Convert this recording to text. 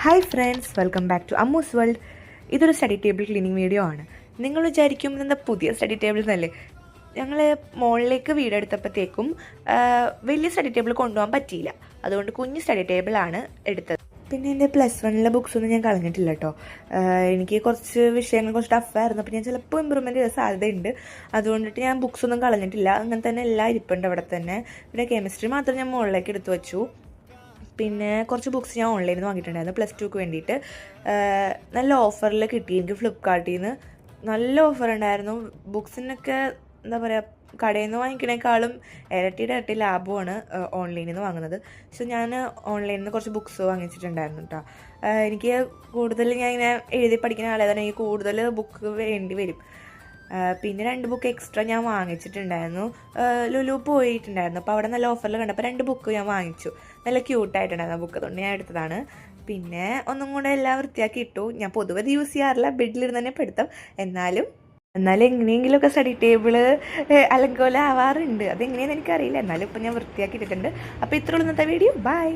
Hi friends, welcome back to Ammu's world. ഇതൊരു study table cleaning video ആണ്. നിങ്ങൾ വിചാരിക്കും എന്താ പുതിയ സ്റ്റഡി ടേബിൾ എന്നല്ലേ? ഞങ്ങൾ മുകളിലേക്ക് വീടെടുത്തപ്പോഴത്തേക്കും വലിയ സ്റ്റഡി ടേബിൾ കൊണ്ടുപോകാൻ പറ്റിയില്ല. അതുകൊണ്ട് കുഞ്ഞ് സ്റ്റഡി ടേബിളാണ് എടുത്തത്. പിന്നെ എൻ്റെ +1 ബുക്സൊന്നും ഞാൻ കളഞ്ഞിട്ടില്ല കേട്ടോ. എനിക്ക് കുറച്ച് വിഷയങ്ങൾ കുറച്ച് ടഫായിരുന്നു. അപ്പോൾ ഞാൻ ചിലപ്പോൾ ഇമ്പ്രൂവ്മെൻറ്റ് ചെയ്യാൻ സാധ്യതയുണ്ട്. അതുകൊണ്ടിട്ട് ഞാൻ ബുക്സൊന്നും കളഞ്ഞിട്ടില്ല. അങ്ങനെ തന്നെ എല്ലാം ഇരിപ്പുണ്ട് അവിടെ തന്നെ. പിന്നെ കെമിസ്ട്രി മാത്രം ഞാൻ മുകളിലേക്ക് എടുത്തു വെച്ചു. പിന്നെ കുറച്ച് ബുക്സ് ഞാൻ ഓൺലൈനിൽ നിന്ന് വാങ്ങിയിട്ടുണ്ടായിരുന്നു +2ക്ക് വേണ്ടിയിട്ട്. നല്ല ഓഫറിൽ കിട്ടി എനിക്ക് ഫ്ലിപ്കാർട്ടിൽ നിന്ന്. നല്ല ഓഫർ ഉണ്ടായിരുന്നു. ബുക്സിനൊക്കെ എന്താ പറയുക, കടയിൽ നിന്ന് വാങ്ങിക്കണേക്കാളും ഇരട്ടി ലാഭമാണ് ഓൺലൈനിൽ നിന്ന് വാങ്ങുന്നത്. പക്ഷെ ഞാൻ ഓൺലൈനിൽ നിന്ന് കുറച്ച് ബുക്സ് വാങ്ങിച്ചിട്ടുണ്ടായിരുന്നു കേട്ടോ. എനിക്ക് കൂടുതൽ ഞാൻ ഇങ്ങനെ എഴുതി പഠിക്കുന്ന ആളായതാണ്, എനിക്ക് കൂടുതൽ ബുക്ക് വേണ്ടി വരും. പിന്നെ 2 ബുക്ക് എക്സ്ട്രാ ഞാൻ വാങ്ങിച്ചിട്ടുണ്ടായിരുന്നു. ലുലു പോയിട്ടുണ്ടായിരുന്നു. അപ്പോൾ അവിടെ നല്ല ഓഫറിൽ കണ്ടപ്പോൾ 2 ബുക്ക് ഞാൻ വാങ്ങിച്ചു. നല്ല ക്യൂട്ടായിട്ടുണ്ടായിരുന്നു ബുക്ക്, അതുകൊണ്ട് ഞാൻ എടുത്തതാണ്. പിന്നെ ഒന്നും കൂടെ എല്ലാം വൃത്തിയാക്കി ഇട്ടു. ഞാൻ പൊതുവെ അത് യൂസ് ചെയ്യാറില്ല, ബെഡിലിരുന്ന് തന്നെ പെടുത്താം. എന്നാലും എങ്ങനെയെങ്കിലുമൊക്കെ സ്റ്റഡി ടേബിള് അലങ്കോലം ആവാറുണ്ട്. അതെങ്ങനെയാണെന്ന് എനിക്കറിയില്ല. എന്നാലും ഇപ്പം ഞാൻ വൃത്തിയാക്കി ഇട്ടിട്ടുണ്ട്. അപ്പോൾ ഇത്രയുള്ള ഇന്നത്തെ വീഡിയോ. ബൈ.